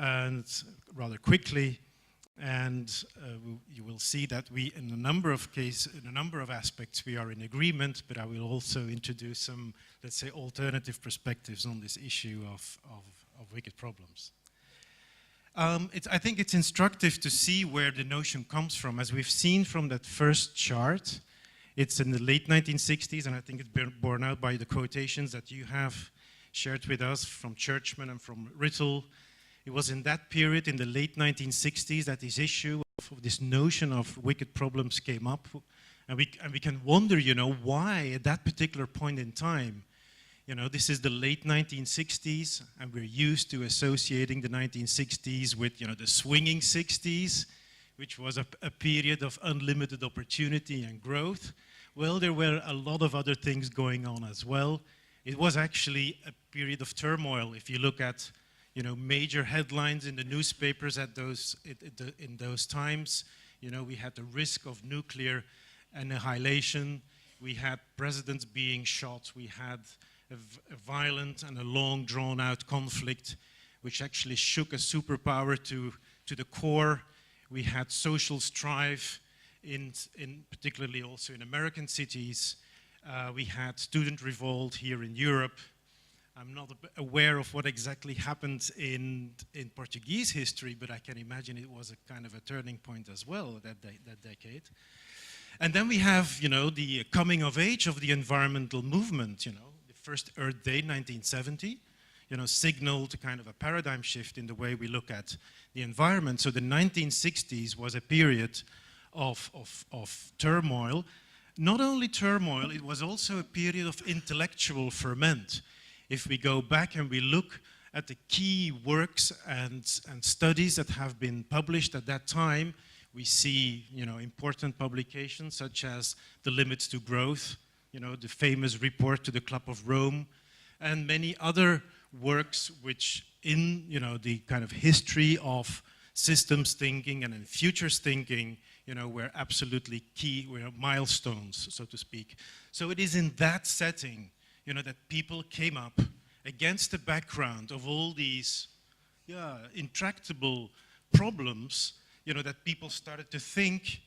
and rather quickly. And you will see that we, in a number of cases, in a number of aspects, we are in agreement, but I will also introduce some, let's say, alternative perspectives on this issue of wicked problems. I think it's instructive to see where the notion comes from. As we've seen from that first chart, it's in the late 1960s, and I think it's borne out by the quotations that you have shared with us from Churchman and from Rittel. It was in that period, in the late 1960s, that this issue of this notion of wicked problems came up. And we can wonder, you know, why at that particular point in time. You know, this is the late 1960s, and we're used to associating the 1960s with, you know, the swinging 60s, which was a period of unlimited opportunity and growth. Well, there were a lot of other things going on as well. It was actually a period of turmoil. If you look at, you know, major headlines in the newspapers at in those times, you know, we had the risk of nuclear annihilation. We had presidents being shot. We had a violent and a long drawn-out conflict, which actually shook a superpower to the core. We had social strife, in particularly also in American cities. We had student revolt here in Europe. I'm not aware of what exactly happened in Portuguese history, but I can imagine it was a kind of a turning point as well, that decade. And then we have, you know, the coming of age of the environmental movement, you know. The first Earth Day, 1970, you know, signaled a kind of a paradigm shift in the way we look at the environment. So the 1960s was a period of turmoil. Not only turmoil, it was also a period of intellectual ferment. If we go back and we look at the key works and studies that have been published at that time, we see, you know, important publications such as The Limits to Growth, you know, the famous report to the Club of Rome, and many other works which in, you know, the kind of history of systems thinking and in futures thinking, you know, were absolutely key, were milestones, so to speak. So it is in that setting, you know, that people came up against the background of all these intractable problems, you know, that people started to think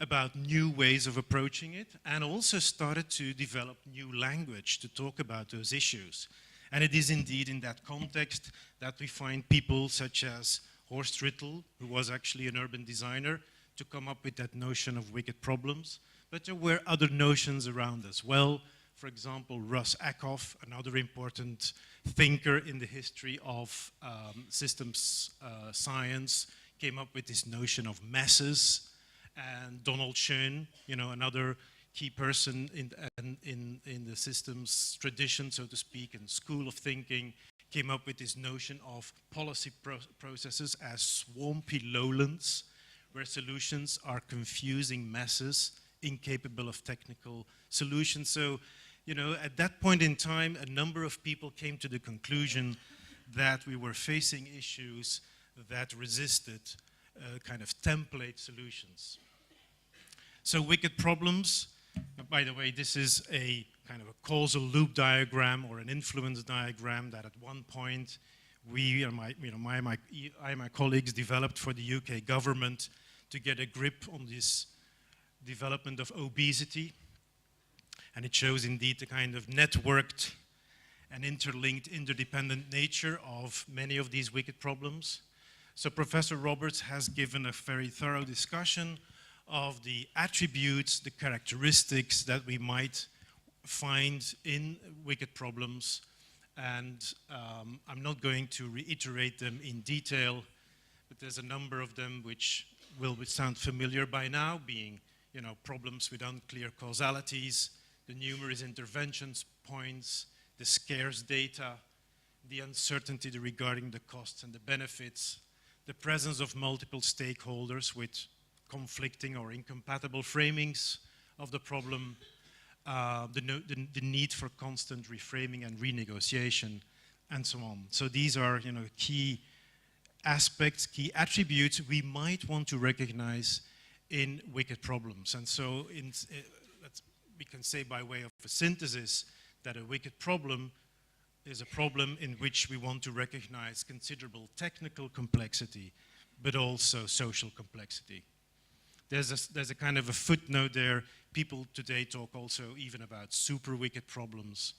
about new ways of approaching it, and also started to develop new language to talk about those issues. And it is indeed in that context that we find people such as Horst Rittel, who was actually an urban designer, to come up with that notion of wicked problems. But there were other notions around as well. For example, Russ Ackoff, another important thinker in the history of systems science, came up with this notion of messes. And Donald Schoen, you know, another key person in the systems tradition, so to speak, and school of thinking, came up with this notion of policy processes as swampy lowlands, where solutions are confusing messes, incapable of technical solutions. So, you know, at that point in time, a number of people came to the conclusion that we were facing issues that resisted kind of template solutions. So wicked problems, by the way, this is a kind of a causal loop diagram or an influence diagram that at one point we and I and my colleagues developed for the UK government to get a grip on this development of obesity. And it shows indeed the kind of networked and interlinked, interdependent nature of many of these wicked problems. So Professor Roberts has given a very thorough discussion of the attributes, the characteristics that we might find in wicked problems. And I'm not going to reiterate them in detail, but there's a number of them which will sound familiar by now, being, you know, problems with unclear causalities, the numerous interventions points, the scarce data, the uncertainty regarding the costs and the benefits, the presence of multiple stakeholders with conflicting or incompatible framings of the problem, the need for constant reframing and renegotiation, and so on. So these are, you know, key aspects, key attributes we might want to recognize in wicked problems. And so we can say by way of a synthesis that a wicked problem is a problem in which we want to recognize considerable technical complexity, but also social complexity. There's a kind of a footnote there. People today talk also even about super wicked problems.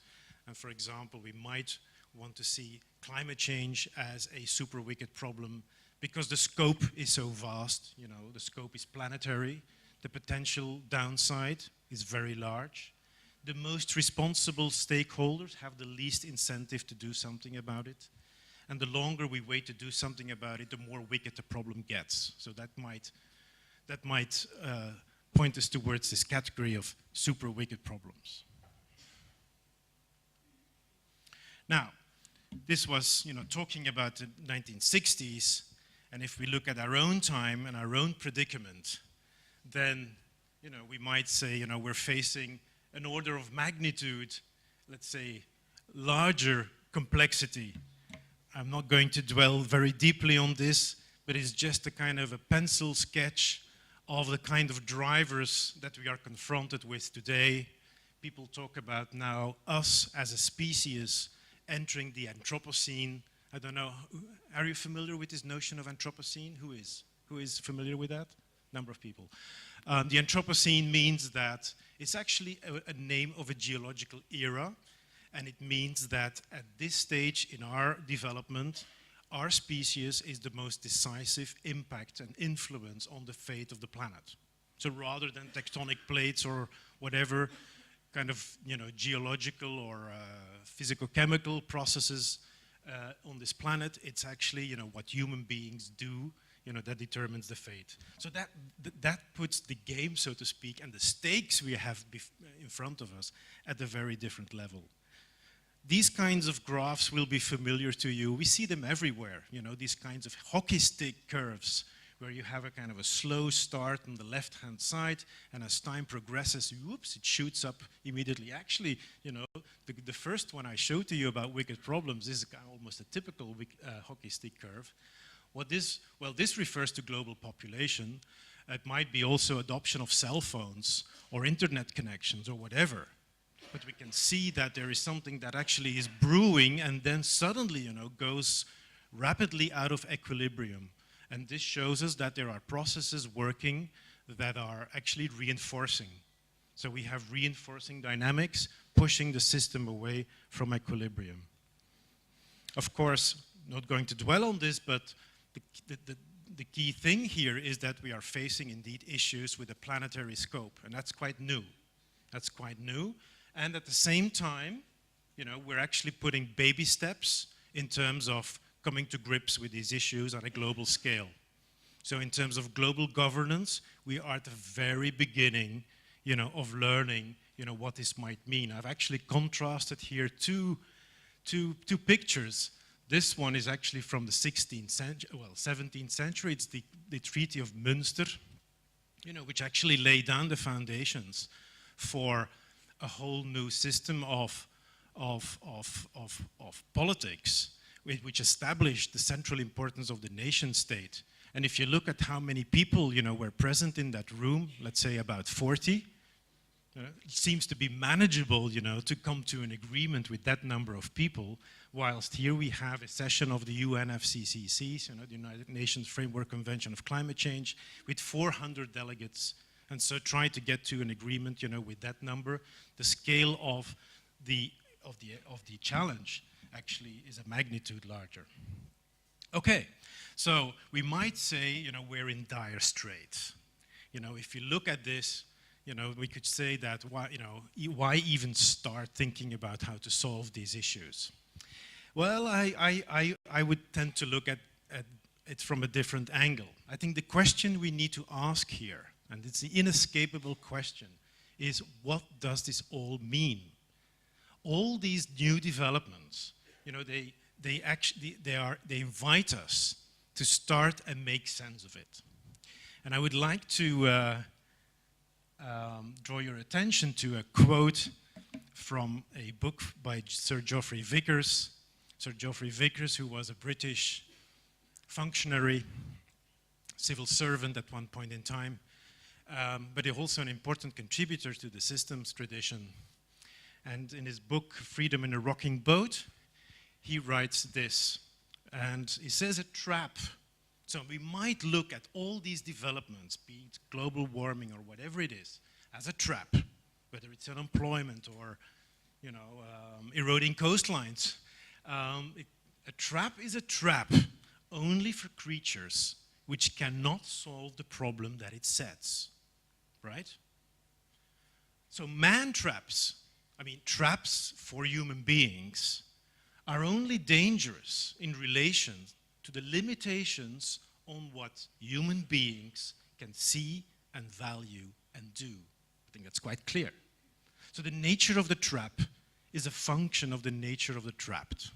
And for example, we might want to see climate change as a super wicked problem because the scope is so vast, you know, the scope is planetary, the potential downside is very large. The most responsible stakeholders have the least incentive to do something about it. And the longer we wait to do something about it, the more wicked the problem gets. So that might point us towards this category of super wicked problems. Now, this was, you know, talking about the 1960s, and if we look at our own time and our own predicament, then, you know, we might say, you know, we're facing an order of magnitude, let's say, larger complexity. I'm not going to dwell very deeply on this, but it's just a kind of a pencil sketch of the kind of drivers that we are confronted with today. People talk about now us as a species entering the Anthropocene. I don't know, are you familiar with this notion of Anthropocene? Who is familiar with that? Number of people. The Anthropocene means that it's actually a name of a geological era, and it means that at this stage in our development, our species is the most decisive impact and influence on the fate of the planet. So rather than tectonic plates or whatever kind of, you know, geological or physical-chemical processes on this planet, it's actually, you know, what human beings do, you know, that determines the fate. So that puts the game, so to speak, and the stakes we have in front of us at a very different level. These kinds of graphs will be familiar to you. We see them everywhere, you know, these kinds of hockey stick curves where you have a kind of a slow start on the left-hand side, and as time progresses, whoops, it shoots up immediately. Actually, you know, the first one I showed to you about wicked problems is almost a typical hockey stick curve. This refers to global population. It might be also adoption of cell phones or internet connections or whatever. But we can see that there is something that actually is brewing and then suddenly, you know, goes rapidly out of equilibrium. And this shows us that there are processes working that are actually reinforcing. So we have reinforcing dynamics pushing the system away from equilibrium. Of course, not going to dwell on this, but the key thing here is that we are facing indeed issues with a planetary scope, and that's quite new. That's quite new. And at the same time, you know, we're actually putting baby steps in terms of coming to grips with these issues on a global scale. So in terms of global governance, we are at the very beginning, you know, of learning, you know, what this might mean. I've actually contrasted here two pictures. This one is actually from the 16th century, well, 17th century. It's the Treaty of Münster, you know, which actually laid down the foundations for a whole new system of politics, which established the central importance of the nation state. And if you look at how many people, you know, were present in that room, let's say about 40, it seems to be manageable, you know, to come to an agreement with that number of people, whilst here we have a session of the UNFCCC, you know, the United Nations Framework Convention of Climate Change, with 400 delegates. And so try to get to an agreement, you know, with that number. The scale of the challenge actually is a magnitude larger. Okay, so we might say, you know, we're in dire straits. You know, if you look at this, you know, we could say that why even start thinking about how to solve these issues? Well, I would tend to look at it from a different angle. I think the question we need to ask here, and it's the inescapable question, is what does this all mean? All these new developments, you know, they invite us to start and make sense of it. And I would like to draw your attention to a quote from a book by Sir Geoffrey Vickers. Sir Geoffrey Vickers, who was a British functionary, civil servant at one point in time, but also an important contributor to the systems tradition. And in his book, Freedom in a Rocking Boat, he writes this, and he says a trap. So we might look at all these developments, be it global warming or whatever it is, as a trap, whether it's unemployment or, eroding coastlines. A trap is a trap only for creatures which cannot solve the problem that it sets, right? So man traps, traps for human beings, are only dangerous in relation to the limitations on what human beings can see and value and do. I think that's quite clear. So the nature of the trap is a function of the nature of the trapped.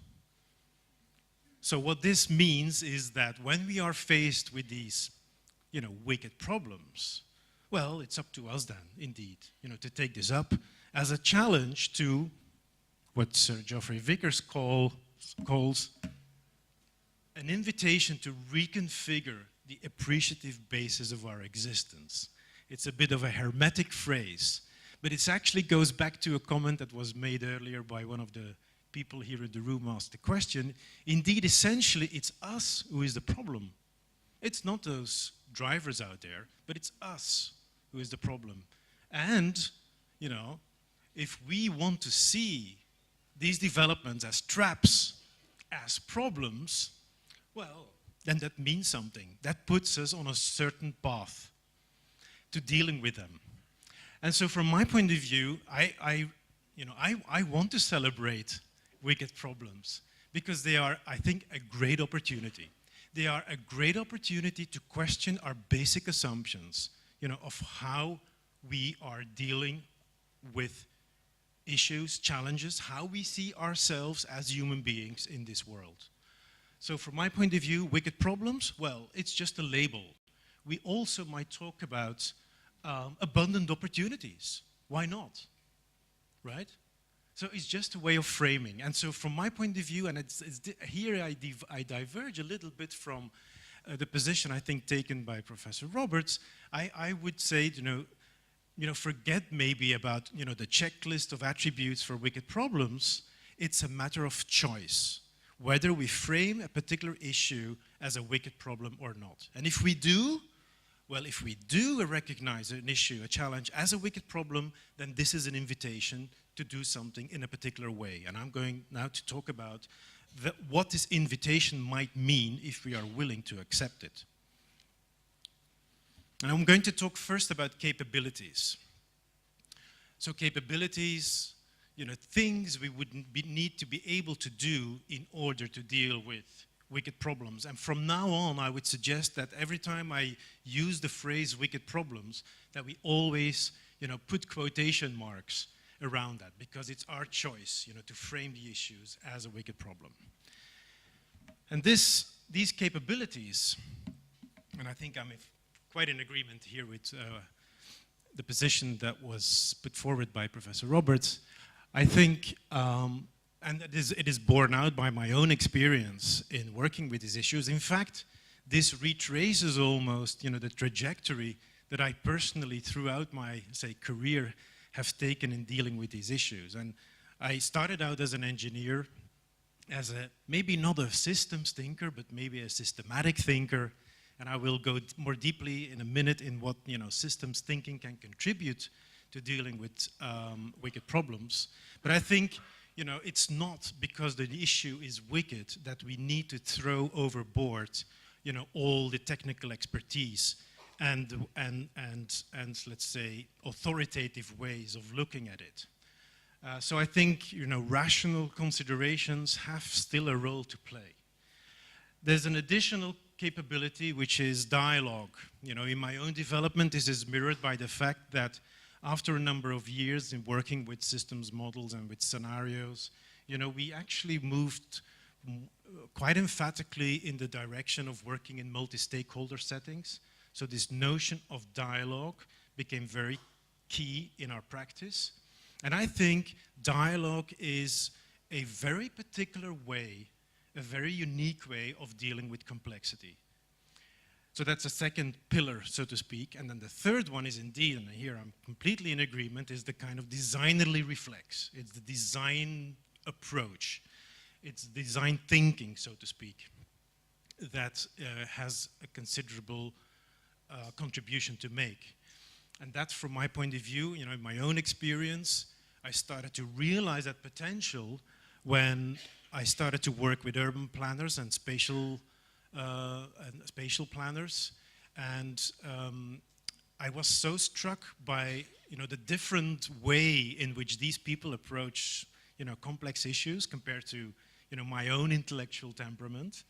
So what this means is that when we are faced with these, wicked problems, well, it's up to us then, indeed, to take this up as a challenge to what Sir Geoffrey Vickers calls an invitation to reconfigure the appreciative basis of our existence. It's a bit of a hermetic phrase, but it actually goes back to a comment that was made earlier by one of the people here in the room asked the question. Indeed, essentially, it's us who is the problem. It's not those drivers out there, but it's us who is the problem. And, if we want to see these developments as traps, as problems, well, then that means something. That puts us on a certain path to dealing with them. And so from my point of view, I want to celebrate wicked problems because they are, I think, a great opportunity. They are a great opportunity to question our basic assumptions, of how we are dealing with issues, challenges, how we see ourselves as human beings in this world. So from my point of view, wicked problems, well, it's just a label. We also might talk about abundant opportunities. Why not? Right? So it's just a way of framing. And so from my point of view, and here I diverge a little bit from the position I think taken by Professor Roberts, I would say, forget maybe about, the checklist of attributes for wicked problems. It's a matter of choice, whether we frame a particular issue as a wicked problem or not. And if we do, well, if we do recognize an issue, a challenge as a wicked problem, then this is an invitation to do something in a particular way. And I'm going now to talk about what this invitation might mean if we are willing to accept it. And I'm going to talk first about capabilities. So capabilities, things we would need to be able to do in order to deal with wicked problems. And from now on, I would suggest that every time I use the phrase wicked problems, that we always, put quotation marks around that, because it's our choice, to frame the issues as a wicked problem. And these capabilities, and I think I'm quite in agreement here with the position that was put forward by Professor Roberts. I think, and it is borne out by my own experience in working with these issues. In fact, this retraces almost, the trajectory that I personally, throughout my, career, have taken in dealing with these issues. And I started out as an engineer, as maybe not a systems thinker, but maybe a systematic thinker. And I will go more deeply in a minute in what systems thinking can contribute to dealing with wicked problems. But I think it's not because the issue is wicked that we need to throw overboard all the technical expertise and let's say authoritative ways of looking at it. So I think rational considerations have still a role to play. There's an additional capability, which is dialogue. In my own development, this is mirrored by the fact that after a number of years in working with systems models and with scenarios, we actually moved quite emphatically in the direction of working in multi-stakeholder settings. So this notion of dialogue became very key in our practice. And I think dialogue is a very particular way, a very unique way of dealing with complexity. So that's a second pillar, so to speak. And then the third one is indeed, and here I'm completely in agreement, is the kind of designerly reflex. It's the design approach. it's design thinking, so to speak, that has a considerable contribution to make. And that's from my point of view, you know, in my own experience, I started to realize that potential when I started to work with urban planners and spatial planners. And I was so struck by, you know, the different way in which these people approach, you know, complex issues compared to, you know, my own intellectual temperament.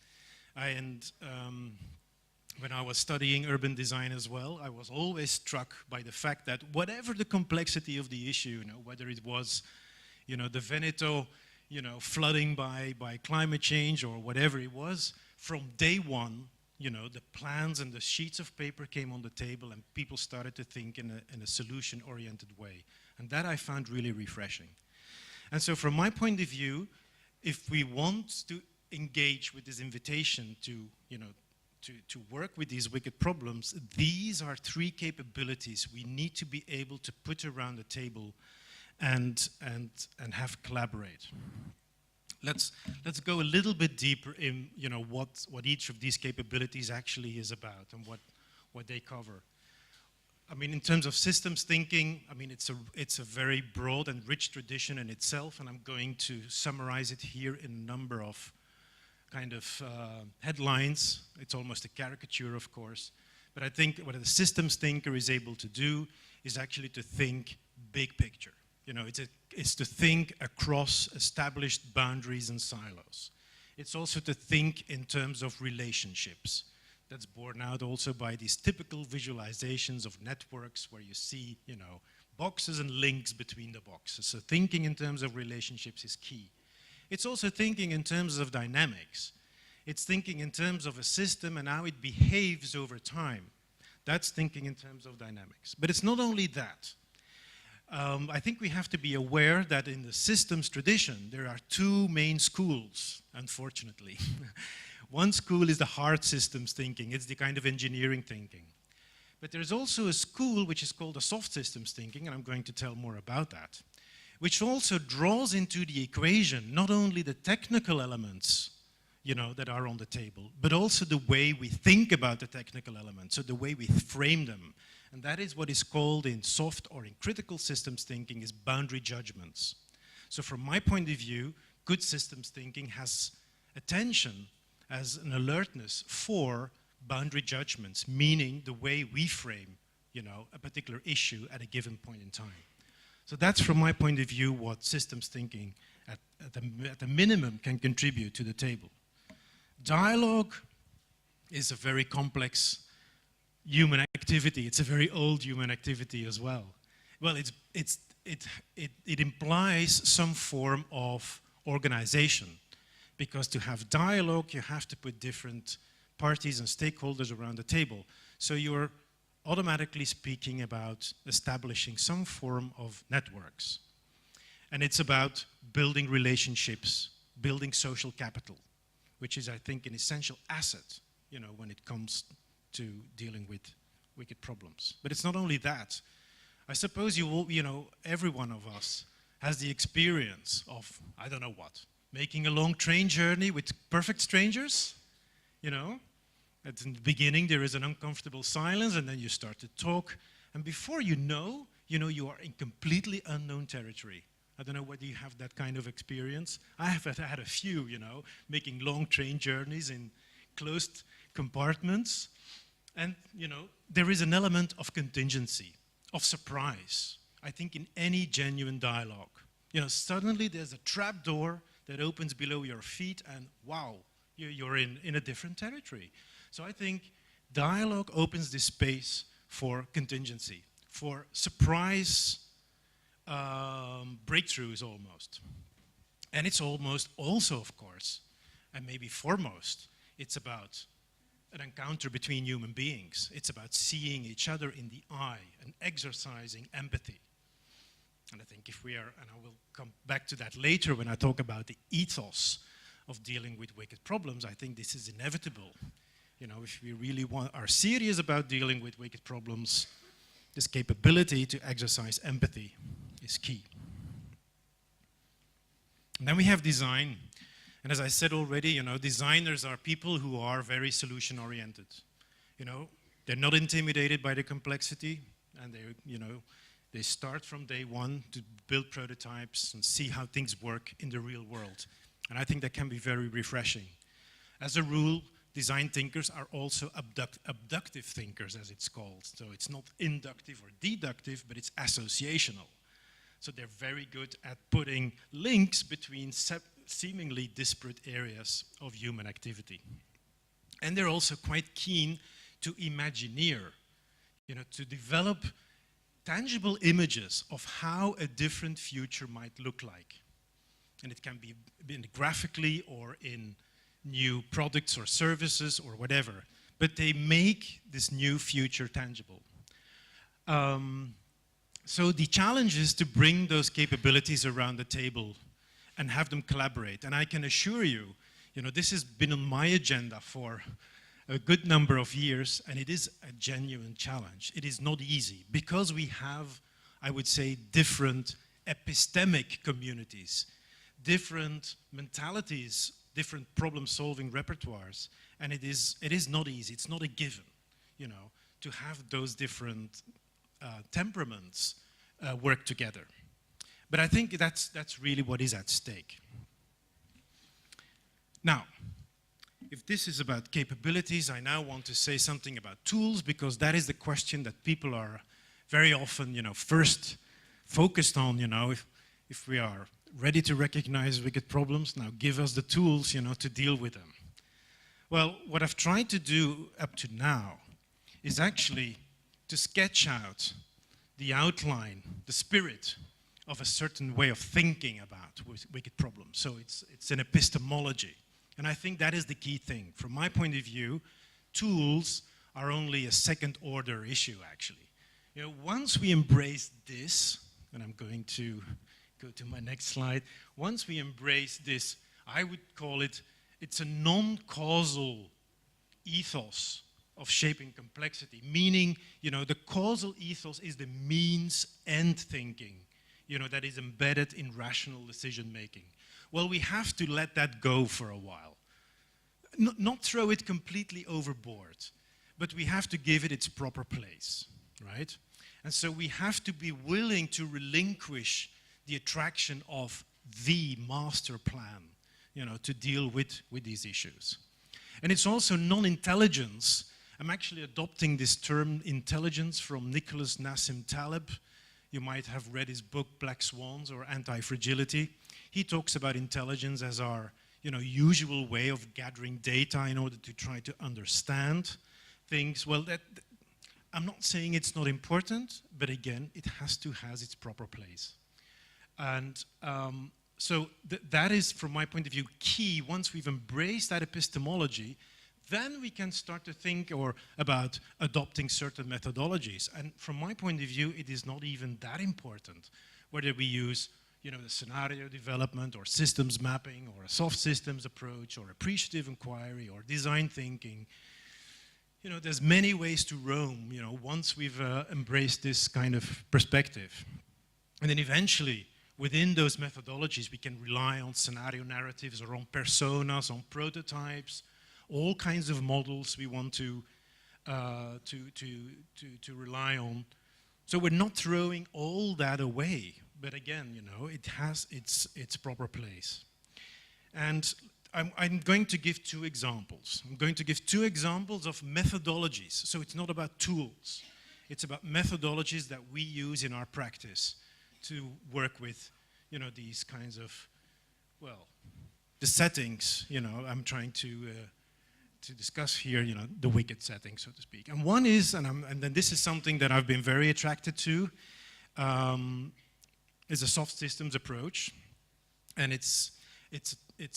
When I was studying urban design as well, I was always struck by the fact that whatever the complexity of the issue, you know, whether it was, you know, the Veneto, you know, flooding by climate change or whatever it was, from day one, you know, the plans and the sheets of paper came on the table and people started to think in a solution-oriented way. And that I found really refreshing. And so from my point of view, if we want to engage with this invitation to, you know, to work with these wicked problems, these are three capabilities we need to be able to put around the table and have collaborate. Let's go a little bit deeper in, you know, what each of these capabilities actually is about and what they cover. I mean, in terms of systems thinking, I mean, it's a very broad and rich tradition in itself, and I'm going to summarize it here in a number of kind of headlines. It's almost a caricature, of course. But I think what a systems thinker is able to do is actually to think big picture. You know, it's to think across established boundaries and silos. It's also to think in terms of relationships. That's borne out also by these typical visualizations of networks where you see, you know, boxes and links between the boxes. So thinking in terms of relationships is key. It's also thinking in terms of dynamics. It's thinking in terms of a system and how it behaves over time. That's thinking in terms of dynamics. But it's not only that. I think we have to be aware that in the systems tradition, there are two main schools, unfortunately. One school is the hard systems thinking. It's the kind of engineering thinking. But there's also a school which is called the soft systems thinking, and I'm going to tell more about that, which also draws into the equation not only the technical elements, you know, that are on the table, but also the way we think about the technical elements, so the way we frame them. And that is what is called in soft or in critical systems thinking is boundary judgments. So from my point of view, good systems thinking has attention as an alertness for boundary judgments, meaning the way we frame, you know, a particular issue at a given point in time. So that's from my point of view what systems thinking at the minimum can contribute to the table. Dialogue is a very complex human activity. It's a very old human activity as well. Well, it implies some form of organization, because to have dialogue, you have to put different parties and stakeholders around the table. So you're automatically speaking about establishing some form of networks. And it's about building relationships, building social capital, which is, I think, an essential asset, you know, when it comes to dealing with wicked problems. But it's not only that. I suppose you know, every one of us has the experience of, I don't know what, making a long train journey with perfect strangers, you know. At the beginning, there is an uncomfortable silence, and then you start to talk. And before you know, you are in completely unknown territory. I don't know whether you have that kind of experience. I have had a few, you know, making long train journeys in closed compartments. And, you know, there is an element of contingency, of surprise, I think, in any genuine dialogue. You know, suddenly there's a trap door that opens below your feet, and wow, you're in a different territory. So I think dialogue opens this space for contingency, for surprise breakthroughs almost. And it's almost also, of course, and maybe foremost, it's about an encounter between human beings. It's about seeing each other in the eye and exercising empathy. And I think if we are, and I will come back to that later when I talk about the ethos of dealing with wicked problems, I think this is inevitable. You know, if we really are serious about dealing with wicked problems, this capability to exercise empathy is key. And then we have design. And as I said already, designers are people who are very solution-oriented. They're not intimidated by the complexity, and they start from day one to build prototypes and see how things work in the real world. And I think that can be very refreshing. As a rule, design thinkers are also abductive thinkers, as it's called. So it's not inductive or deductive, but it's associational. So they're very good at putting links between seemingly disparate areas of human activity. And they're also quite keen to imagineer, to develop tangible images of how a different future might look like. And it can be graphically or in new products or services or whatever, but they make this new future tangible. So the challenge is to bring those capabilities around the table and have them collaborate. And I can assure you, this has been on my agenda for a good number of years, and it is a genuine challenge. It is not easy because we have, I would say, different epistemic communities, different mentalities, different problem-solving repertoires, and it is not easy. It's not a given, to have those different temperaments work together. But I think that's really what is at stake. Now, if this is about capabilities, I now want to say something about tools, because that is the question that people are very often, first focused on. If we are ready to recognize wicked problems, now give us the tools, to deal with them. Well, what I've tried to do up to now is actually to sketch out the outline, the spirit of a certain way of thinking about wicked problems. So it's an epistemology. And I think that is the key thing. From my point of view, tools are only a second-order issue, actually. Once we embrace this, and I'm going to go to my next slide. Once we embrace this, I would call it's a non-causal ethos of shaping complexity, meaning, the causal ethos is the means-end thinking, that is embedded in rational decision-making. Well, we have to let that go for a while. Not throw it completely overboard, but we have to give it its proper place, right? And so we have to be willing to relinquish the attraction of the master plan, to deal with these issues. And it's also non-intelligence. I'm actually adopting this term intelligence from Nicholas Nassim Taleb. You might have read his book Black Swans or Anti-Fragility. He talks about intelligence as our usual way of gathering data in order to try to understand things. Well, I'm not saying it's not important, but again, it has to have its proper place. And so that is, from my point of view, key. Once we've embraced that epistemology, then we can start to think about adopting certain methodologies. And from my point of view, it is not even that important whether we use the scenario development or systems mapping or a soft systems approach or appreciative inquiry or design thinking. There's many ways to roam, once we've embraced this kind of perspective. And then eventually, within those methodologies, we can rely on scenario narratives or on personas, on prototypes, all kinds of models we want to rely on. So we're not throwing all that away, but again, it has its proper place. And I'm going to give two examples. I'm going to give two examples of methodologies. So it's not about tools. It's about methodologies that we use in our practice to work with, these kinds of, the settings, I'm trying to discuss here, the wicked setting, so to speak. And one is, and then this is something that I've been very attracted to, is a soft systems approach. And it's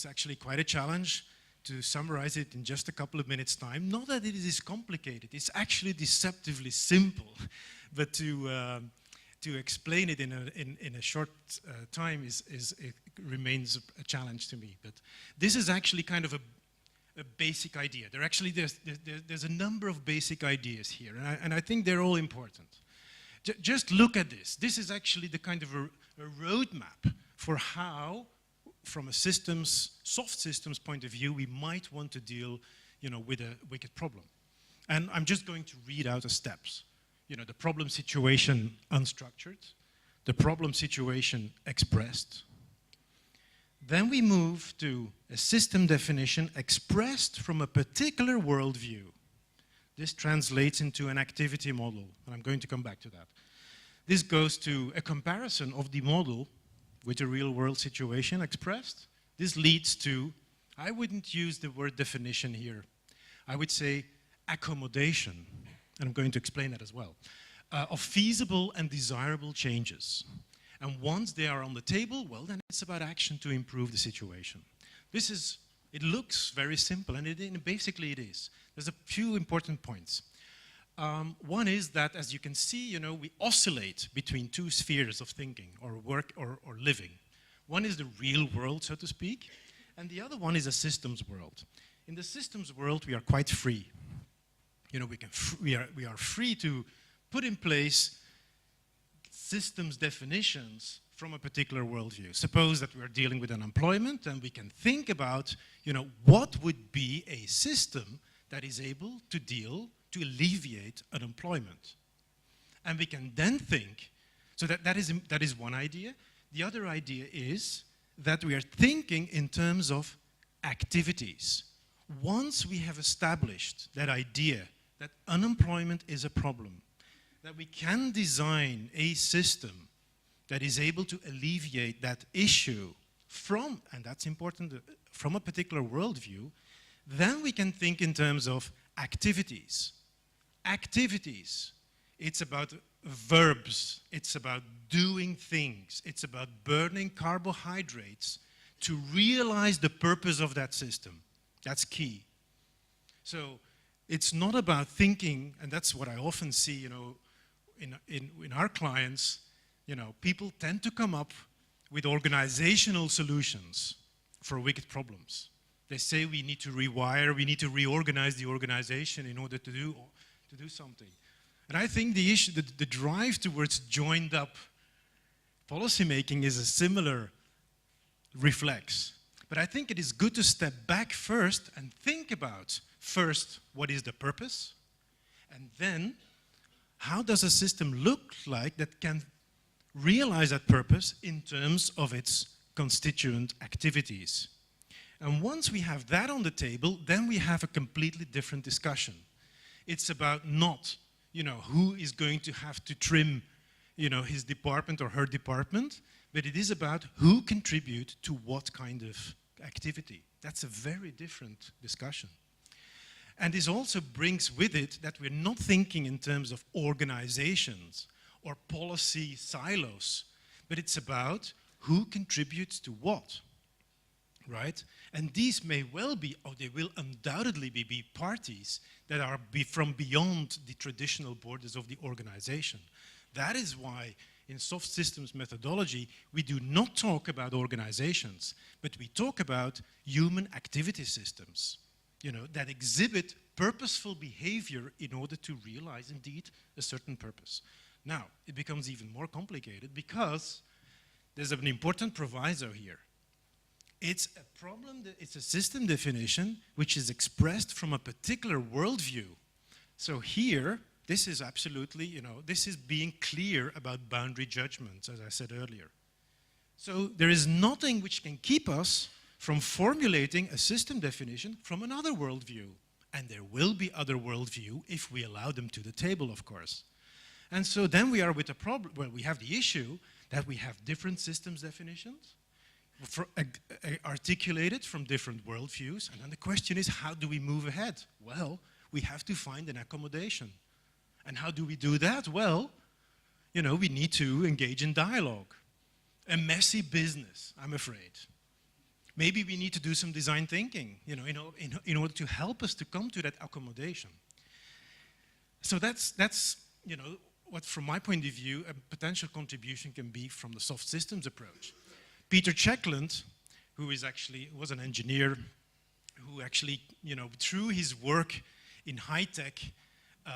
actually quite a challenge to summarize it in just a couple of minutes' time. Not that it is complicated, it's actually deceptively simple, but to explain it in a short time it remains a challenge to me. But this is actually kind of a basic idea. There's a number of basic ideas here, and I think they're all important. Just look at this. This is actually the kind of a roadmap for how from a soft systems point of view, we might want to deal, with a wicked problem. And I'm just going to read out the steps. The problem situation unstructured, the problem situation expressed. Then we move to a system definition expressed from a particular worldview. This translates into an activity model, and I'm going to come back to that. This goes to a comparison of the model with a real-world situation expressed. This leads to, I wouldn't use the word definition here. I would say accommodation, and I'm going to explain that as well, of feasible and desirable changes. And once they are on the table, well, then it's about action to improve the situation. It looks very simple, and basically it is. There's a few important points. One is that, as you can see, we oscillate between two spheres of thinking, or work, or living. One is the real world, so to speak, and the other one is a systems world. In the systems world, we are quite free. We are free to put in place systems definitions from a particular worldview. Suppose that we are dealing with unemployment, and we can think about, what would be a system that is able to alleviate unemployment. And we can then think, so that is one idea. The other idea is that we are thinking in terms of activities. Once we have established that idea that unemployment is a problem, that we can design a system that is able to alleviate that issue from, and that's important, from a particular worldview, then we can think in terms of activities. Activities. It's about verbs. It's about doing things. It's about burning carbohydrates to realize the purpose of that system. That's key. So it's not about thinking, and that's what I often see, in our clients, people tend to come up with organizational solutions for wicked problems. They say we need to rewire, we need to reorganize the organization in order to do something. And I think the drive towards joined up policymaking is a similar reflex. But I think it is good to step back first and think about first what is the purpose, and then how does a system look like that can realize that purpose in terms of its constituent activities. And once we have that on the table, then we have a completely different discussion. It's about not, who is going to have to trim, his department or her department, but it is about who contribute to what kind of activity. That's a very different discussion. And this also brings with it that we're not thinking in terms of organizations or policy silos, but it's about who contributes to what, right? And these may well be, or they will undoubtedly be parties that are from beyond the traditional borders of the organization. That is why in soft systems methodology, we do not talk about organizations, but we talk about human activity systems, that exhibit purposeful behavior in order to realize indeed a certain purpose. Now, it becomes even more complicated because there's an important proviso here. It's a problem, it's a system definition which is expressed from a particular worldview. So here, this is absolutely, this is being clear about boundary judgments, as I said earlier. So there is nothing which can keep us from formulating a system definition from another worldview. And there will be other worldview if we allow them to the table, of course. And so then we are with the problem, well, we have the issue that we have different systems definitions articulated from different worldviews. And then the question is, how do we move ahead? Well, we have to find an accommodation. And how do we do that? Well, we need to engage in dialogue. A messy business, I'm afraid. Maybe we need to do some design thinking, in order to help us to come to that accommodation. So that's what, from my point of view, a potential contribution can be from the soft systems approach. Peter Checkland, who was an engineer, who actually, through his work in high-tech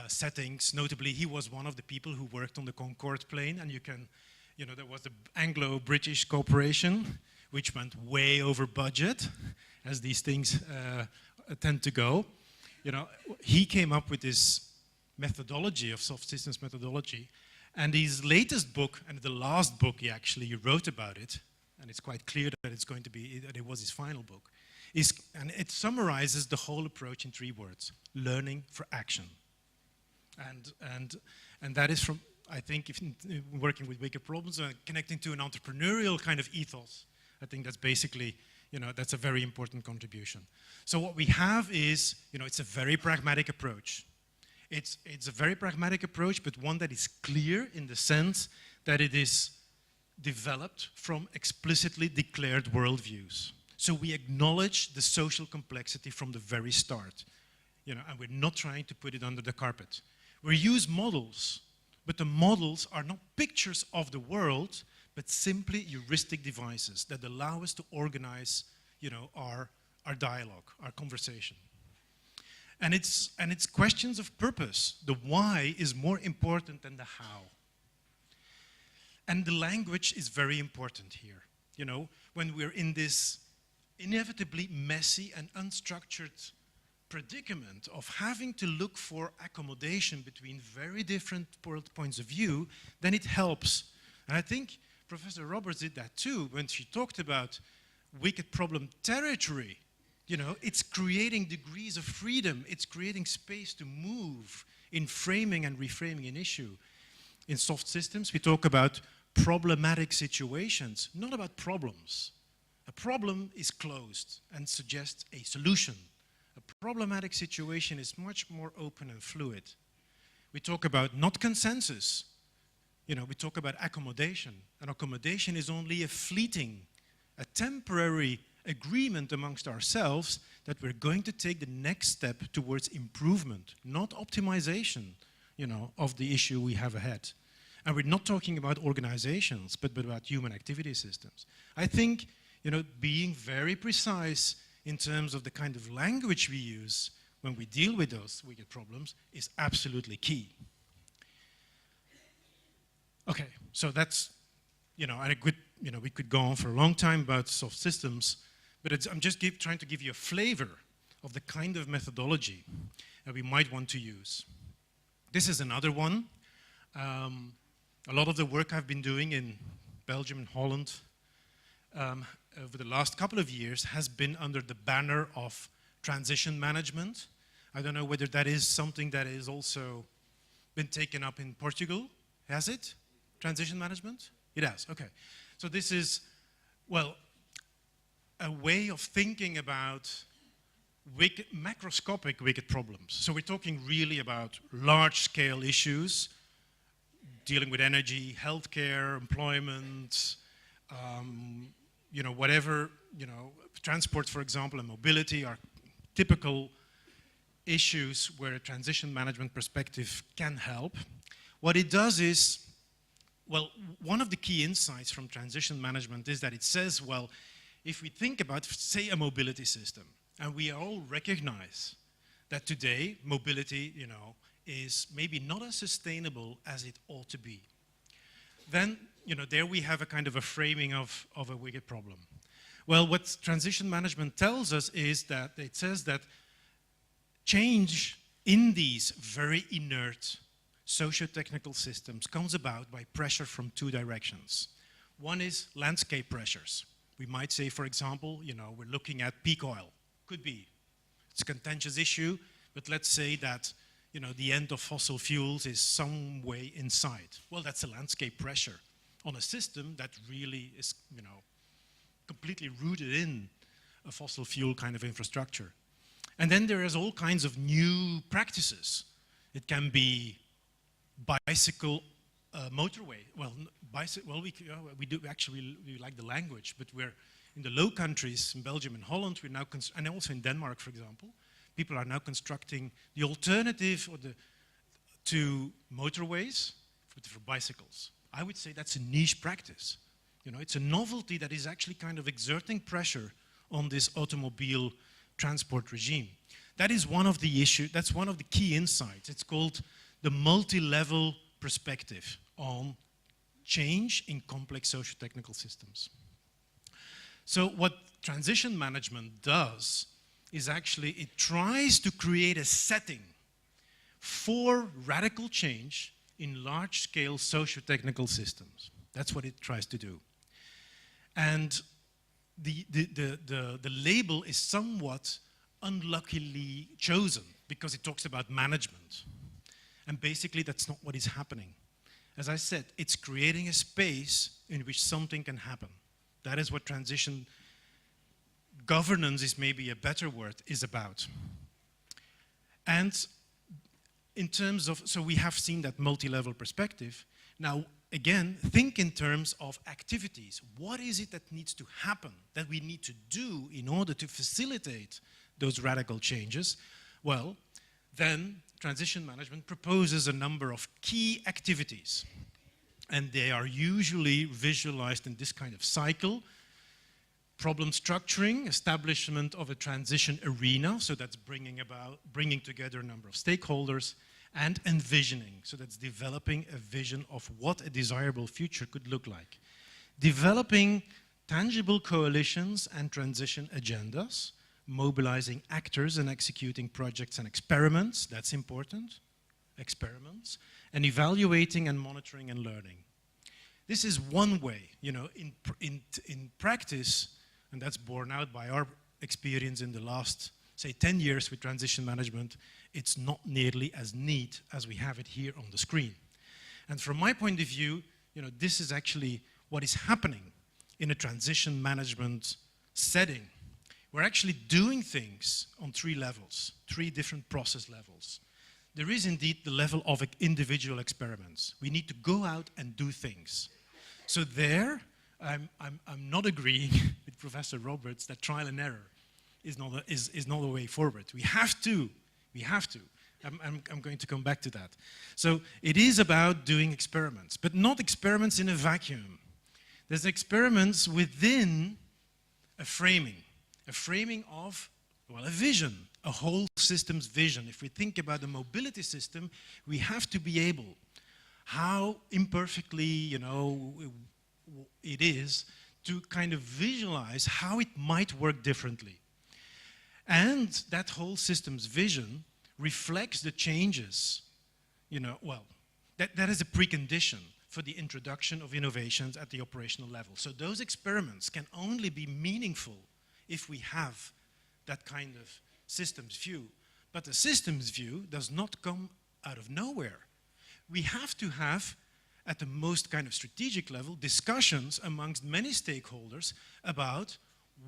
settings, notably, he was one of the people who worked on the Concorde plane, and there was the Anglo-British cooperation, which went way over budget, as these things tend to go. You know, he came up with this methodology of soft systems methodology, and his latest book, and the last book he actually wrote about it, and it's quite clear that it's going to be, that it was his final book, and it summarizes the whole approach in 3 words: learning for action. And that is from, I think, if working with wicked problems, connecting to an entrepreneurial kind of ethos, I think that's basically, you know, that's a very important contribution. So what we have is, you know, it's a very pragmatic approach. It's a very pragmatic approach, but one that is clear in the sense that it is developed from explicitly declared worldviews. So we acknowledge the social complexity from the very start, you know, and we're not trying to put it under the carpet. We use models, but the models are not pictures of the world, but simply heuristic devices that allow us to organize, you know, our dialogue, our conversation. And it's questions of purpose. The why is more important than the how. And the language is very important here. You know, when we're in this inevitably messy and unstructured predicament of having to look for accommodation between very different world points of view, then it helps. And I think Professor Roberts did that too when she talked about wicked problem territory. You know, it's creating degrees of freedom. It's creating space to move in framing and reframing an issue. In soft systems, we talk about problematic situations, not about problems. A problem is closed and suggests a solution. A problematic situation is much more open and fluid. We talk about not consensus. You know, we talk about accommodation. And accommodation is only a fleeting, a temporary agreement amongst ourselves that we're going to take the next step towards improvement, not optimization, you know, of the issue we have ahead. And we're not talking about organizations, but about human activity systems. I think, you know, being very precise in terms of the kind of language we use when we deal with those wicked problems is absolutely key. Okay, so that's, you know, we could go on for a long time about soft systems, but I'm just trying to give you a flavor of the kind of methodology that we might want to use. This is another one. A lot of the work I've been doing in Belgium and Holland over the last couple of years has been under the banner of transition management. I don't know whether that is something that has also been taken up in Portugal. Has it? Transition management? It has, okay. So this is, well, a way of thinking about macroscopic wicked problems. So we're talking really about large-scale issues, dealing with energy, healthcare, employment, you know, whatever, you know, transport, for example, and mobility are typical issues where a transition management perspective can help. What it does is, well, one of the key insights from transition management is that it says, well, if we think about, say, a mobility system, and we all recognize that today mobility, you know, is maybe not as sustainable as it ought to be, then, you know, there we have a kind of a framing of a wicked problem. Well, what transition management tells us is that it says that change in these very inert socio-technical systems comes about by pressure from 2 directions. One is landscape pressures. We might say, for example, you know, we're looking at peak oil. Could be. It's a contentious issue, but let's say that, you know, the end of fossil fuels is some way in sight. Well, that's a landscape pressure on a system that really is, you know, completely rooted in a fossil fuel kind of infrastructure. And then there is all kinds of new practices. It can be bicycle motorway. Well, we do actually, we like the language, but we're in the Low Countries, in Belgium and Holland, we're now, and also in Denmark, for example, people are now constructing the alternative to motorways for bicycles. I would say that's a niche practice. You know, it's a novelty that is actually kind of exerting pressure on this automobile transport regime. That is one of the issues, that's one of the key insights. It's called the multi-level perspective on change in complex socio-technical systems. So what transition management does is actually it tries to create a setting for radical change in large-scale socio-technical systems. That's what it tries to do. And the label is somewhat unluckily chosen because it talks about management. And basically that's not what is happening. As I said, it's creating a space in which something can happen. That is what transition governance is maybe a better word, is about. And in terms of, so we have seen that multi-level perspective. Now, again, think in terms of activities. What is it that needs to happen, that we need to do in order to facilitate those radical changes? Well, then transition management proposes a number of key activities. And they are usually visualized in this kind of cycle. Problem structuring, establishment of a transition arena, so that's bringing together a number of stakeholders, and envisioning, so that's developing a vision of what a desirable future could look like. Developing tangible coalitions and transition agendas, mobilizing actors and executing projects and experiments, that's important, experiments, and evaluating and monitoring and learning. This is one way, you know, in practice, and that's borne out by our experience in the last, say, 10 years with transition management, it's not nearly as neat as we have it here on the screen. And from my point of view, you know, this is actually what is happening in a transition management setting. We're actually doing things on 3 levels, 3 different process levels. There is indeed the level of individual experiments. We need to go out and do things. So there, I'm not agreeing with Professor Roberts that trial and error is not a way forward. We have to. I'm going to come back to that. So it is about doing experiments, but not experiments in a vacuum. There's experiments within a framing of, well, a vision, a whole system's vision. If we think about the mobility system, we have to be able, how imperfectly, you know, it is, to kind of visualize how it might work differently. And that whole system's vision reflects the changes, you know, well, that is a precondition for the introduction of innovations at the operational level. So those experiments can only be meaningful if we have that kind of systems view. But the systems view does not come out of nowhere. We have to have, at the most kind of strategic level, discussions amongst many stakeholders about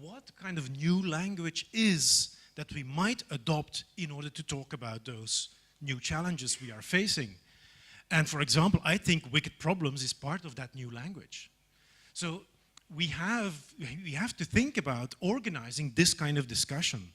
what kind of new language is that we might adopt in order to talk about those new challenges we are facing. And for example, I think wicked problems is part of that new language. So we have to think about organizing this kind of discussion,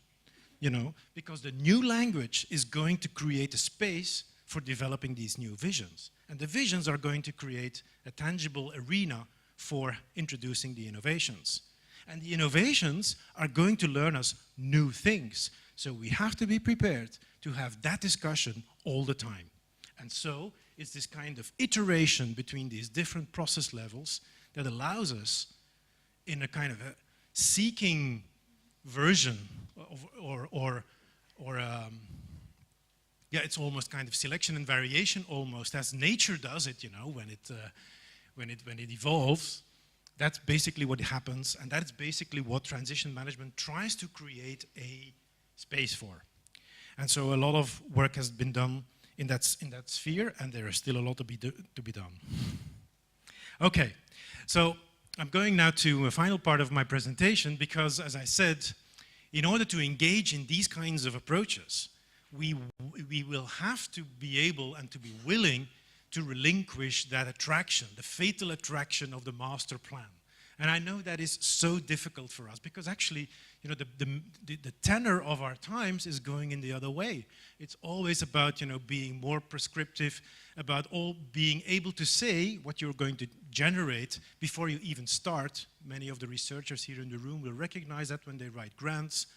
you know, because the new language is going to create a space for developing these new visions. And the visions are going to create a tangible arena for introducing the innovations. And the innovations are going to learn us new things. So we have to be prepared to have that discussion all the time. And so it's this kind of iteration between these different process levels that allows us, in a kind of a seeking version yeah, it's almost kind of selection and variation, almost as nature does it, you know, when it evolves. That's basically what happens, and that's basically what transition management tries to create a space for. And so a lot of work has been done in that sphere, and there is still a lot to be done. Okay, so I'm going now to a final part of my presentation because, as I said, in order to engage in these kinds of approaches, we will have to be able and to be willing to relinquish that attraction, the fatal attraction of the master plan. And I know that is so difficult for us because actually, you know, the tenor of our times is going in the other way. It's always about, you know, being more prescriptive, about being able to say what you're going to generate before you even start. Many of the researchers here in the room will recognize that when they write grants.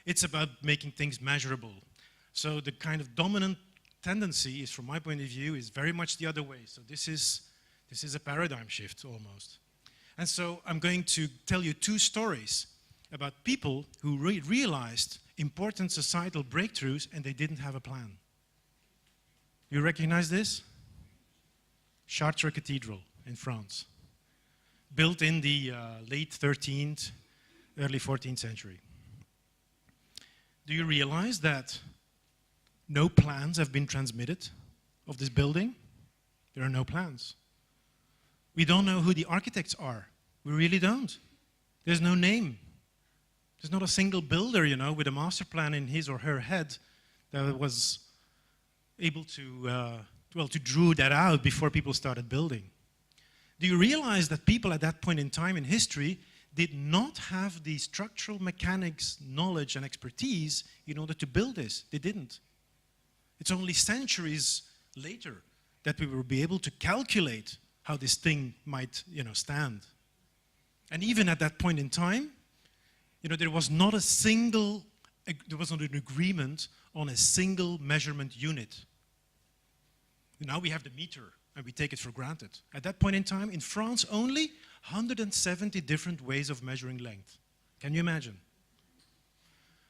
It's about making things measurable. So the kind of dominant tendency is, from my point of view, is very much the other way. So this is a paradigm shift almost. And so I'm going to tell you two stories about people who realized important societal breakthroughs and they didn't have a plan. You recognize this? Chartres Cathedral in France, built in the late 13th, early 14th century. Do you realize that no plans have been transmitted of this building? There are no plans. We don't know who the architects are. We really don't. There's no name. There's not a single builder, you know, with a master plan in his or her head that was able to, to draw that out before people started building. Do you realize that people at that point in time in history did not have the structural mechanics, knowledge, and expertise in order to build this? They didn't. It's only centuries later that we will be able to calculate how this thing might, stand. And even at that point in time, there was not an agreement on a single measurement unit. Now we have the meter and we take it for granted. At that point in time, in France only, 170 different ways of measuring length. Can you imagine?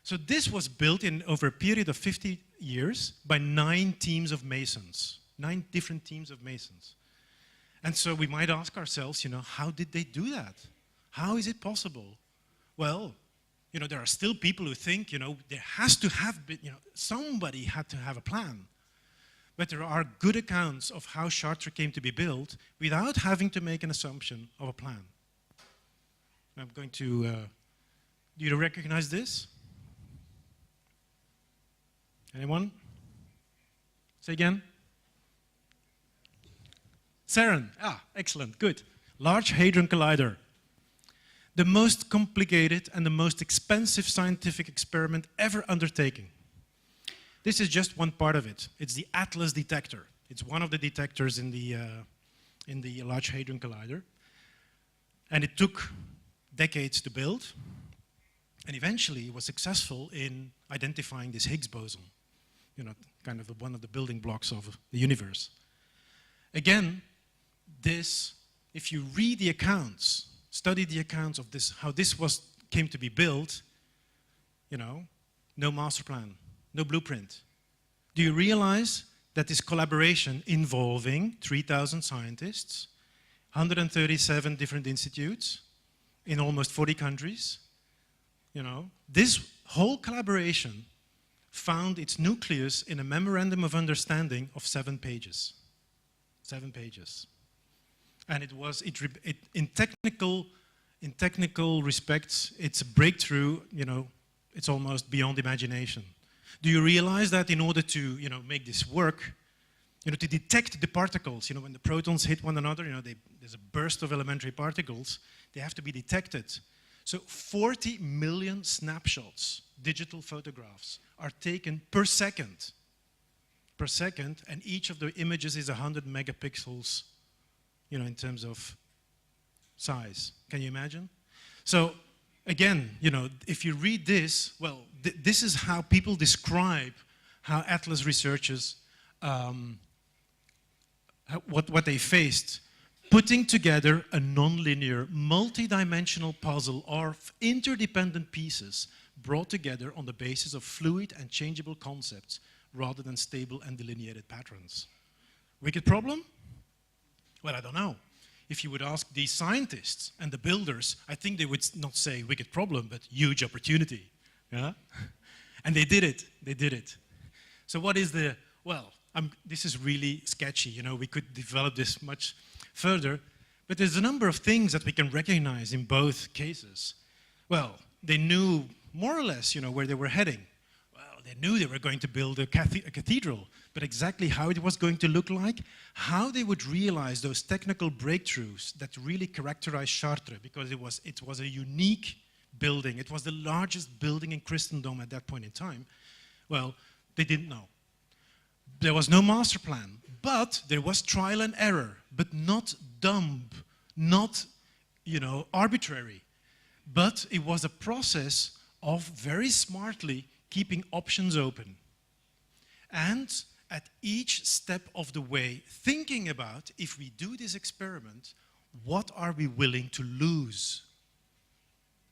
So this was built in over a period of 50 years by 9 teams of masons, 9 different teams of masons. And so we might ask ourselves, how did they do that? How is it possible? Well, there are still people who think, there has to have been, somebody had to have a plan. But there are good accounts of how Chartres came to be built without having to make an assumption of a plan. I'm going to, do you recognize this? Anyone? Say again. CERN. Excellent, good. Large Hadron Collider. The most complicated and the most expensive scientific experiment ever undertaken. This is just one part of it. It's the Atlas detector. It's one of the detectors in the Large Hadron Collider. And it took decades to build. And eventually it was successful in identifying this Higgs boson, kind of one of the building blocks of the universe. Again, if you read the accounts, study the accounts of this, how this came to be built, no master plan, no blueprint. Do you realize that this collaboration involving 3,000 scientists, 137 different institutes in almost 40 countries, this whole collaboration found its nucleus in a memorandum of understanding of 7 pages. 7 pages. And in technical respects, it's a breakthrough, it's almost beyond imagination. Do you realize that in order to, make this work, to detect the particles, when the protons hit one another, there's a burst of elementary particles, they have to be detected. So 40 million snapshots, digital photographs, are taken per second, and each of the images is 100 megapixels, in terms of size. Can you imagine? So again, if you read this, well, this is how people describe how Atlas researchers, what they faced. Putting together a non-linear, multi-dimensional puzzle of interdependent pieces brought together on the basis of fluid and changeable concepts rather than stable and delineated patterns. Wicked problem? Well, I don't know. If you would ask the scientists and the builders, I think they would not say wicked problem, but huge opportunity. Yeah? And they did it. They did it. So what is the, well, this is really sketchy. We could develop this much further, but there's a number of things that we can recognize in both cases. Well, they knew more or less, where they were heading. Well, they knew they were going to build a cathedral, but exactly how it was going to look like, how they would realize those technical breakthroughs that really characterized Chartres, because it was a unique building. It was the largest building in Christendom at that point in time. Well, they didn't know. There was no master plan, but there was trial and error, but not dumb, not, arbitrary. But it was a process of very smartly keeping options open. And at each step of the way, thinking about, if we do this experiment, what are we willing to lose?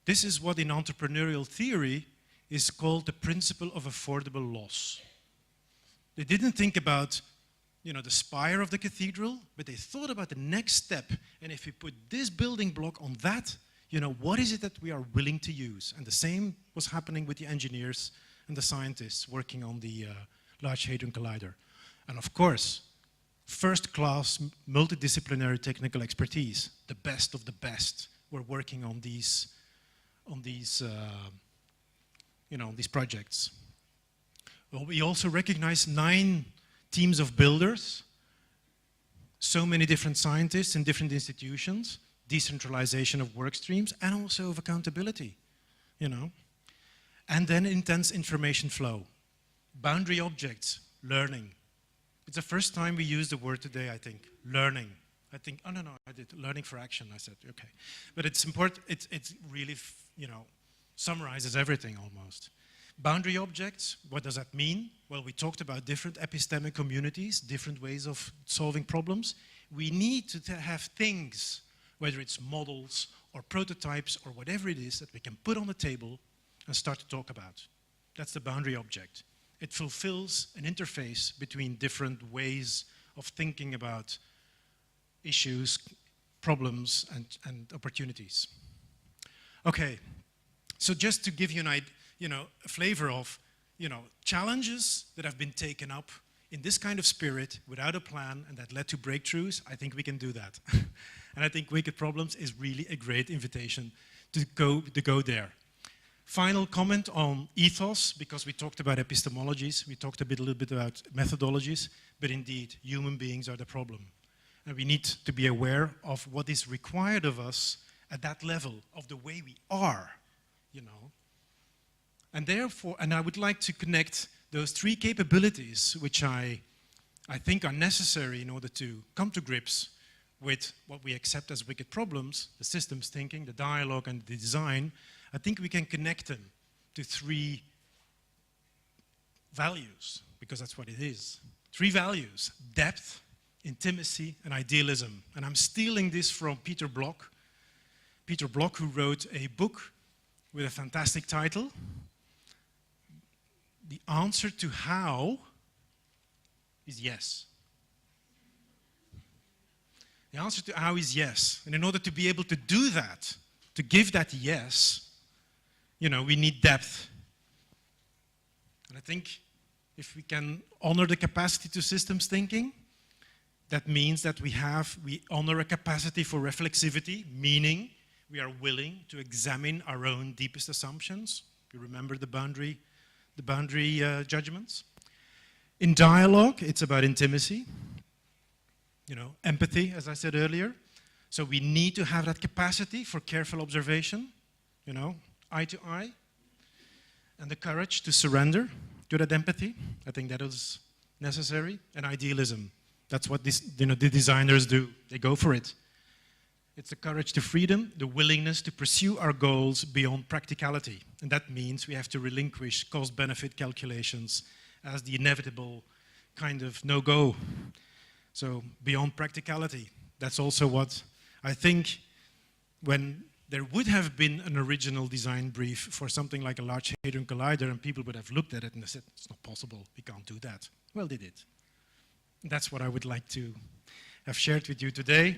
This is what in entrepreneurial theory is called the principle of affordable loss. They didn't think about, the spire of the cathedral, but they thought about the next step. And if we put this building block on that, what is it that we are willing to use? And the same was happening with the engineers and the scientists working on the Large Hadron Collider. And of course, first-class multidisciplinary technical expertise, the best of the best, were working on these projects. Well, we also recognize 9 teams of builders, so many different scientists in different institutions, decentralization of work streams, and also of accountability, And then intense information flow, boundary objects, learning. It's the first time we use the word today, I think, learning. I think, oh no, I did learning for action. I said, okay. But it's important, it's really, summarizes everything almost. Boundary objects, what does that mean? Well, we talked about different epistemic communities, different ways of solving problems. We need to have things, whether it's models or prototypes or whatever it is, that we can put on the table and start to talk about. That's the boundary object. It fulfills an interface between different ways of thinking about issues, problems, and opportunities. Okay, so just to give you a flavor of, challenges that have been taken up in this kind of spirit without a plan and that led to breakthroughs, I think we can do that. And I think Wicked Problems is really a great invitation to go there. Final comment on ethos, because we talked about epistemologies, we talked a little bit about methodologies, but indeed, human beings are the problem. And we need to be aware of what is required of us at that level, of the way we are, And therefore, I would like to connect those 3 capabilities, which I think are necessary in order to come to grips with what we accept as wicked problems, the systems thinking, the dialogue, and the design. I think we can connect them to 3 values, because that's what it is. 3 values: depth, intimacy, and idealism. And I'm stealing this from Peter Block. Peter Block, who wrote a book with a fantastic title, The Answer to How is Yes. The answer to how is yes. And in order to be able to do that, to give that yes, we need depth. And I think if we can honor the capacity to systems thinking, that means that we honor a capacity for reflexivity, meaning we are willing to examine our own deepest assumptions. You remember the boundary judgments. In dialogue, it's about intimacy, empathy, as I said earlier. So we need to have that capacity for careful observation, eye to eye, and the courage to surrender to that empathy. I think that is necessary. And idealism. That's what the designers do. They go for it. It's the courage to freedom, the willingness to pursue our goals beyond practicality. And that means we have to relinquish cost-benefit calculations as the inevitable kind of no-go. So beyond practicality. That's also what I think when there would have been an original design brief for something like a Large Hadron Collider, and people would have looked at it and said, it's not possible, we can't do that. Well, they did. That's what I would like to have shared with you today.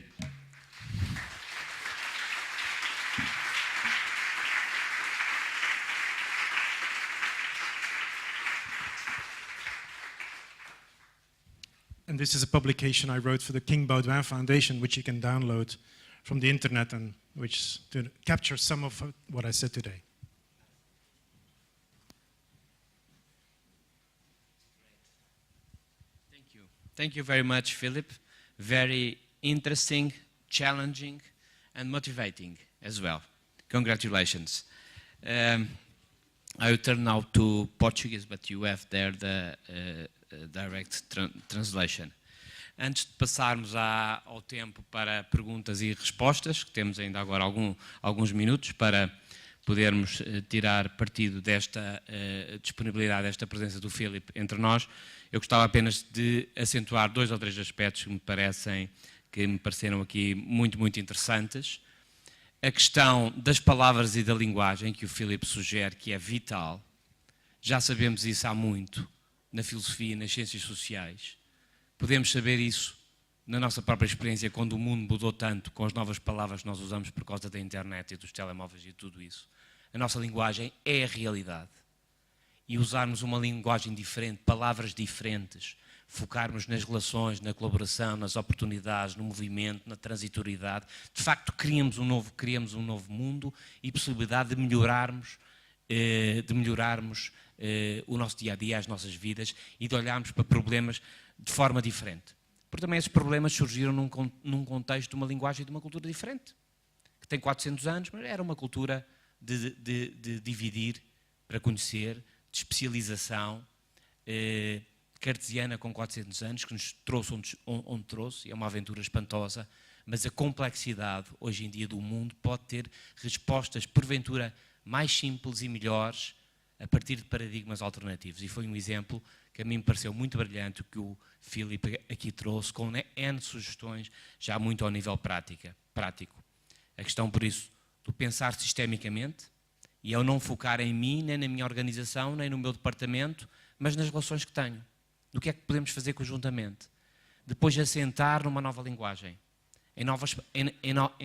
And this is a publication I wrote for the King Baudouin Foundation, which you can download from the internet and which captures some of what I said today. Thank you. Thank you very much, Philip. Very interesting, challenging, and motivating as well. Congratulations. I will turn now to Portuguese, but you have there the direct translation. Antes de passarmos ao tempo para perguntas e respostas, que temos ainda agora alguns minutos para podermos tirar partido desta disponibilidade, desta presença do Phillipe entre nós, eu gostava apenas de acentuar 2 ou 3 aspectos que me parecem que me pareceram aqui muito interessantes. A questão das palavras e da linguagem, que o Phillipe sugere que é vital. Já sabemos isso há muito, na filosofia e nas ciências sociais. Podemos saber isso na nossa própria experiência, quando o mundo mudou tanto com as novas palavras que nós usamos por causa da internet e dos telemóveis e tudo isso. A nossa linguagem é a realidade. E usarmos uma linguagem diferente, palavras diferentes, focarmos nas relações, na colaboração, nas oportunidades, no movimento, na transitoriedade, de facto criamos um novo mundo e possibilidade de melhorarmos o nosso dia-a-dia, as nossas vidas, e de olharmos para problemas de forma diferente. Porque também esses problemas surgiram num contexto de uma linguagem e de uma cultura diferente, que tem 400 anos, mas era uma cultura de dividir para conhecer, de especialização, cartesiana com 400 anos, que nos trouxe onde trouxe, e é uma aventura espantosa, mas a complexidade hoje em dia do mundo pode ter respostas, porventura, mais simples e melhores, a partir de paradigmas alternativos. E foi um exemplo que a mim me pareceu muito brilhante, o que o Phillipe aqui trouxe, com N sugestões, já muito ao nível prático. A questão, por isso, do pensar sistemicamente, e ao não focar em mim, nem na minha organização, nem no meu departamento, mas nas relações que tenho. Do que é que podemos fazer conjuntamente? Depois assentar numa nova linguagem, em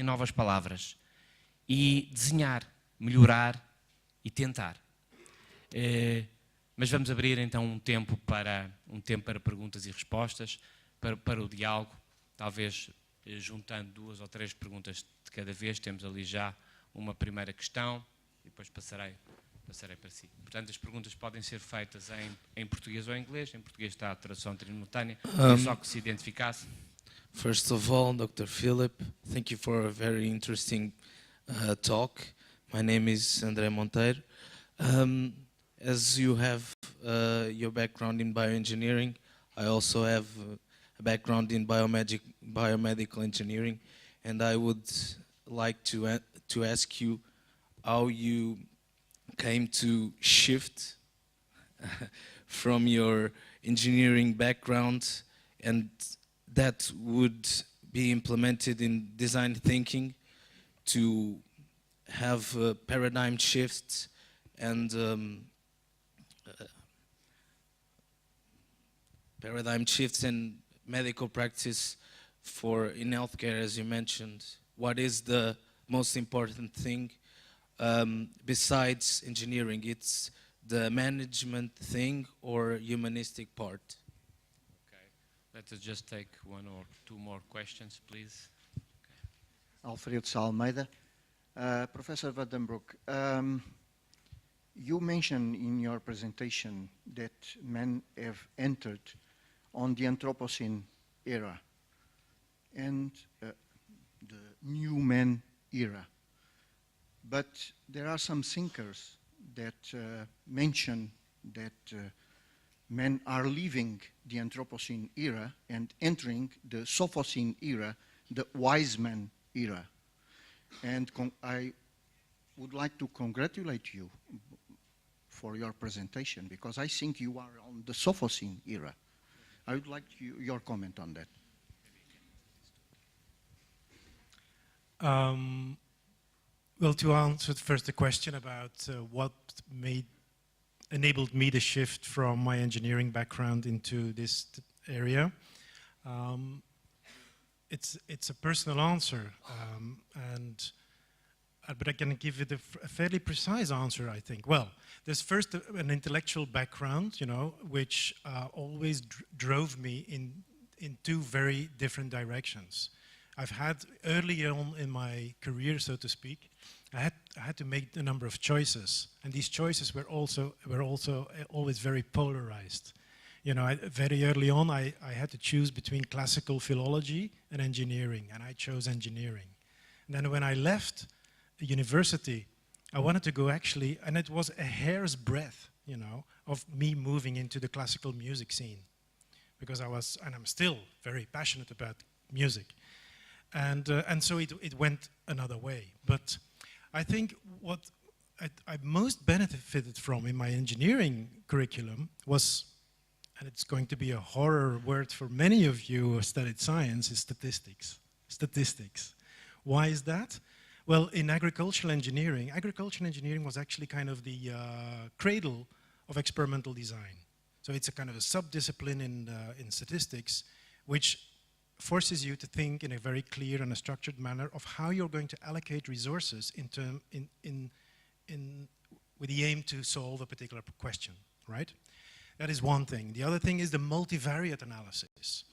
novas palavras, e desenhar, melhorar e tentar. Mas vamos abrir então um tempo para perguntas e respostas, para o diálogo, talvez juntando 2 ou 3 perguntas de cada vez. Temos ali já uma primeira questão e depois passarei para si. Portanto, as perguntas podem ser feitas em português ou em inglês. Em português está a tradução simultânea, só que se identificasse. First of all, Dr. Phillipe, thank you for a very interesting talk. My name is André Monteiro. As you have your background in bioengineering, I also have a background in biomedical engineering, and I would like to ask you how you came to shift from your engineering background, and that would be implemented in design thinking to have paradigm shifts and medical practice in healthcare, as you mentioned. What is the most important thing besides engineering? It's the management thing or humanistic part? Okay, let us just take 1 or 2 more questions, please. Alfredo Sá Almeida. Professor Vandenbroeck, you mentioned in your presentation that men have entered on the Anthropocene era and the new man era. But there are some thinkers that mention that men are leaving the Anthropocene era and entering the Sophocene era, the wise man era. And I would like to congratulate you for your presentation, because I think you are on the Sophocene era. I would like your comment on that. Well, to answer first the question about what enabled me to shift from my engineering background into this area, it's a personal answer, but I can give it a fairly precise answer, I think. Well, there's first an intellectual background, which always drove me in 2 very different directions. I've had, early on in my career, so to speak, I had to make a number of choices, and these choices were also always very polarized. Very early on, I had to choose between classical philology and engineering, and I chose engineering. And then when I left university, I wanted to go actually, and it was a hair's breadth, of me moving into the classical music scene, because I'm still very passionate about music. And so it went another way. But I think what I most benefited from in my engineering curriculum was, and it's going to be a horror word for many of you who studied science, is statistics. statistics. Why is that? Well, in agricultural engineering was actually kind of the cradle of experimental design. So it's a kind of a sub-discipline in statistics, which forces you to think in a very clear and a structured manner of how you're going to allocate resources with the aim to solve a particular question, right? That is one thing. The other thing is the multivariate analysis,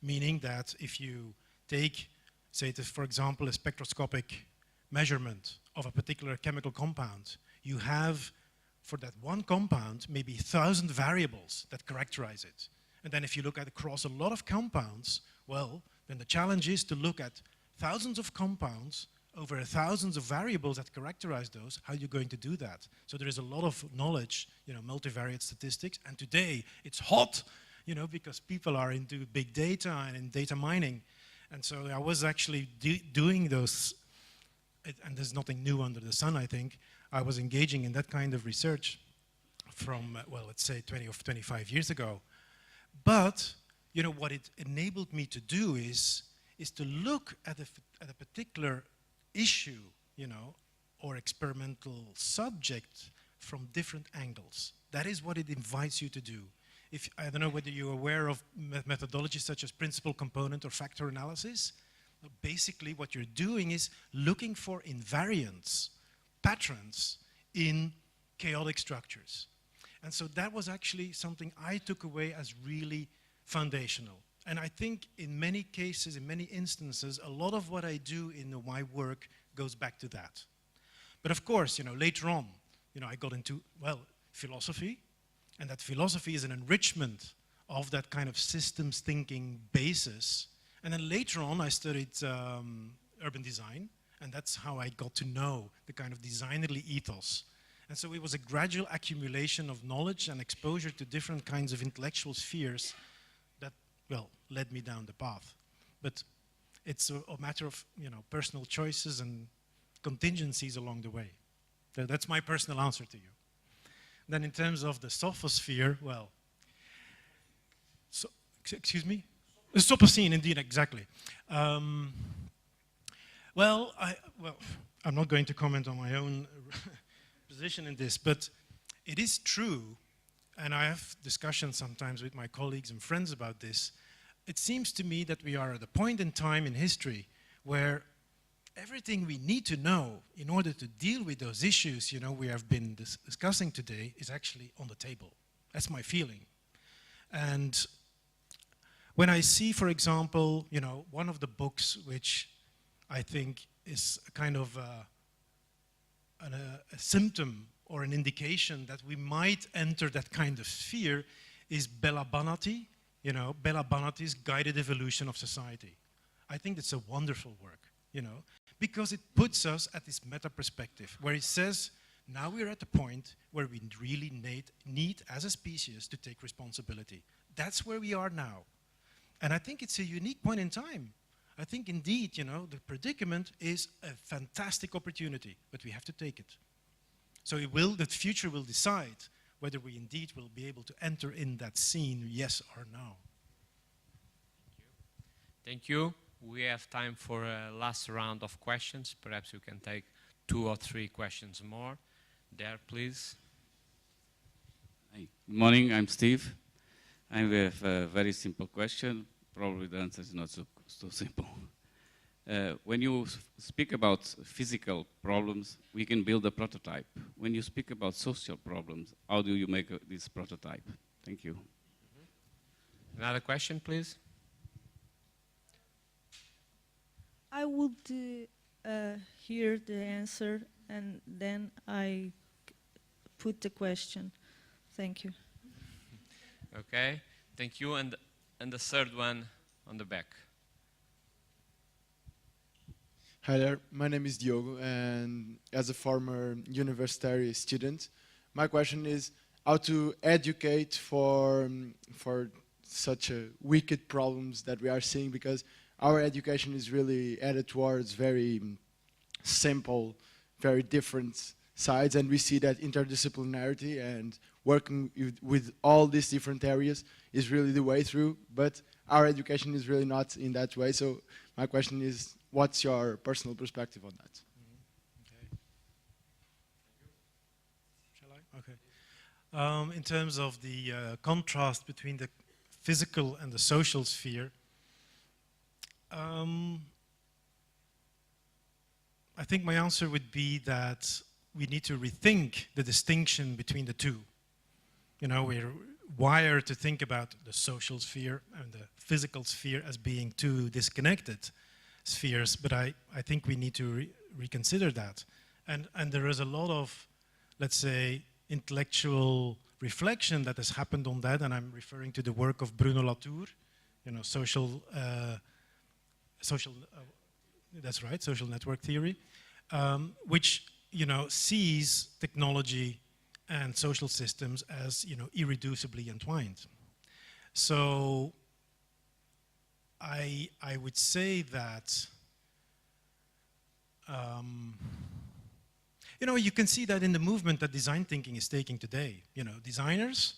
meaning that if you take, say, for example, a spectroscopic measurement of a particular chemical compound, you have, for that one compound, maybe 1,000 variables that characterize it. And then if you look at across a lot of compounds, well, then the challenge is to look at thousands of compounds over thousands of variables that characterize those. How are you going to do that? So there is a lot of knowledge, multivariate statistics, and today it's hot, because people are into big data and in data mining. And so I was actually doing those, and there's nothing new under the sun, I think. I was engaging in that kind of research from, well, let's say 20 or 25 years ago. But, what it enabled me to do is to look at a particular issue, or experimental subject from different angles. That is what it invites you to do. I don't know whether you're aware of methodologies such as principal component or factor analysis. Basically, what you're doing is looking for invariants, patterns in chaotic structures. And so that was actually something I took away as really foundational. And I think in many cases, in many instances, a lot of what I do in my work goes back to that. But of course, later on, I got into, well, philosophy, and that philosophy is an enrichment of that kind of systems thinking basis. And then later on, I studied urban design, and that's how I got to know the kind of designerly ethos. And so it was a gradual accumulation of knowledge and exposure to different kinds of intellectual spheres that, well, led me down the path. But it's a matter of, personal choices and contingencies along the way. That's my personal answer to you. Then in terms of the sophosphere, well, excuse me? The Sopocene, indeed, exactly. Well, I'm not going to comment on my own position in this, but it is true, and I have discussions sometimes with my colleagues and friends about this. It seems to me that we are at a point in time in history where everything we need to know in order to deal with those issues, we have been discussing today is actually on the table. That's my feeling. And when I see, for example, one of the books which I think is a kind of a symptom or an indication that we might enter that kind of sphere is Bella Banati, Bella Banati's Guided Evolution of Society. I think it's a wonderful work, because it puts us at this meta perspective where it says, now we're at the point where we really need as a species to take responsibility. That's where we are now. And I think it's a unique point in time. I think indeed, the predicament is a fantastic opportunity, but we have to take it. So the future will decide whether we indeed will be able to enter in that scene, yes or no. Thank you. We have time for a last round of questions. Perhaps we can take 2 or 3 questions more. There, please. Hi. Good morning, I'm Steve. I have a very simple question. Probably the answer is not so simple. When you speak about physical problems, we can build a prototype. When you speak about social problems, how do you make this prototype? Thank you. Another question, please. I would hear the answer and then I put the question. Thank you. Okay, thank you. And the third one on the back. Hi there, my name is Diogo, and as a former university student, my question is how to educate for such wicked problems that we are seeing, because our education is really headed towards very simple, very different sides, and we see that interdisciplinarity and working with all these different areas is really the way through, but our education is really not in that way. So My question is, what's your personal perspective on that? Shall I? Okay. In terms of the contrast between the physical and the social sphere, I think my answer would be that we need to rethink the distinction between the two. You know, we're wired to think about the social sphere and the physical sphere as being two disconnected spheres, but I think we need to reconsider that. And there is a lot of, let's say, intellectual reflection that has happened on that, and I'm referring to the work of Bruno Latour, you know, social network theory, which, you know, sees technology and social systems as, you know, irreducibly entwined. So I would say that, you know, you can see that in the movement that design thinking is taking today. You know, designers,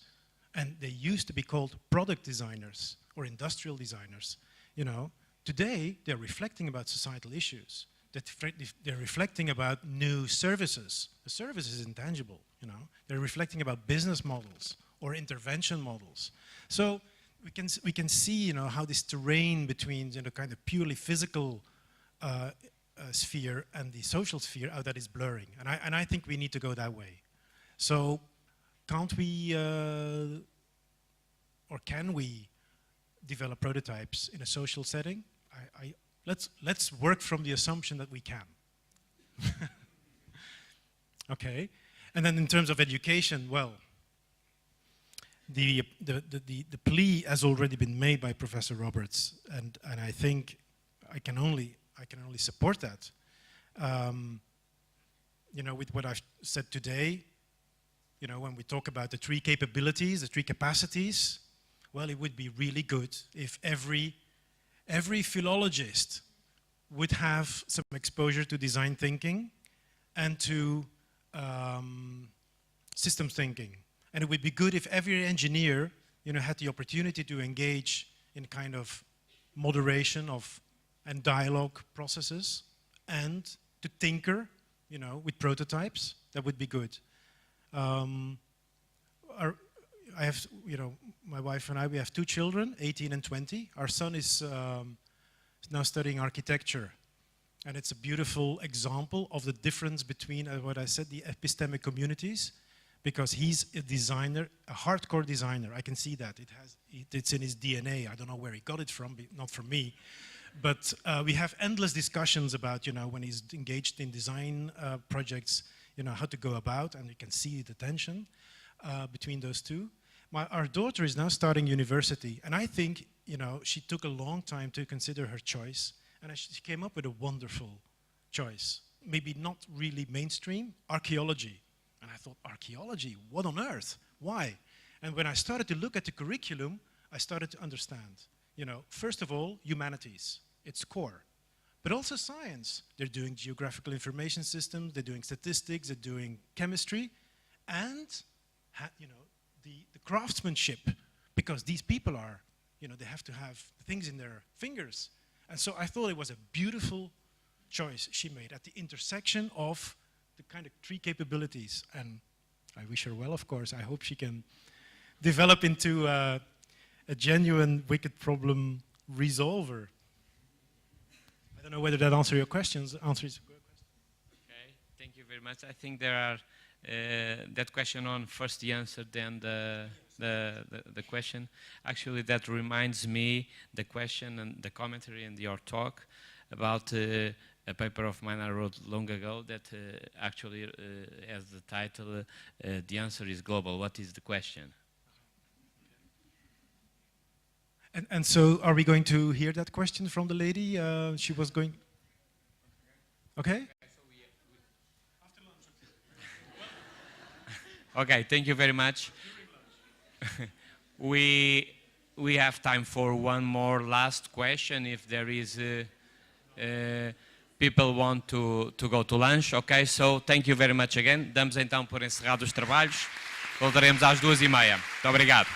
and they used to be called product designers or industrial designers, you know, today they're reflecting about societal issues. They're reflecting about new services. The service is intangible, you know. They're reflecting about business models or intervention models. So we can see, you know, how this terrain between, you know, kind of purely physical sphere and the social sphere, how that is blurring. And I think we need to go that way. So can't we, or can we develop prototypes in a social setting? Let's work from the assumption that we can. Okay, and then in terms of education, well, the plea has already been made by Professor Roberts, and I think I can only support that. You know, with what I've said today, you know, when we talk about the three capabilities, the three capacities, well, it would be really good if every philologist would have some exposure to design thinking and to systems thinking. And it would be good if every engineer, you know, had the opportunity to engage in kind of moderation of and dialogue processes and to tinker, you know, with prototypes. That would be good. I have, you know, my wife and I, we have 2 children, 18 and 20. Our son is now studying architecture. And it's a beautiful example of the difference between what I said, the epistemic communities, because he's a designer, a hardcore designer. I can see that. It's in his DNA. I don't know where he got it from, not from me. But we have endless discussions about, you know, when he's engaged in design projects, you know, how to go about, and you can see the tension between those two. Our daughter is now starting university, and I think, you know, she took a long time to consider her choice, and she came up with a wonderful choice. Maybe not really mainstream, archaeology. And I thought, archaeology? What on earth? Why? And when I started to look at the curriculum, I started to understand. You know, first of all, humanities, its core. But also science. They're doing geographical information systems, they're doing statistics, they're doing chemistry, and, you know, the craftsmanship, because these people are, you know, they have to have things in their fingers. And so I thought it was a beautiful choice she made at the intersection of the kind of 3 capabilities. And I wish her well, of course. I hope she can develop into a genuine wicked problem resolver. I don't know whether that answers your questions. Okay, thank you very much. I think there are that question on first the answer, then the question. Actually, that reminds me the question and the commentary in your talk about a paper of mine I wrote long ago that actually has the title, The Answer is Global. What is the question? And so are we going to hear that question from the lady? She was going... Okay? Okay, thank you very much. We have time for one more last question if there is people want to go to lunch. Okay, so thank you very much again. Damos então por encerrados os trabalhos. Voltaremos às 2h30. Muito obrigado.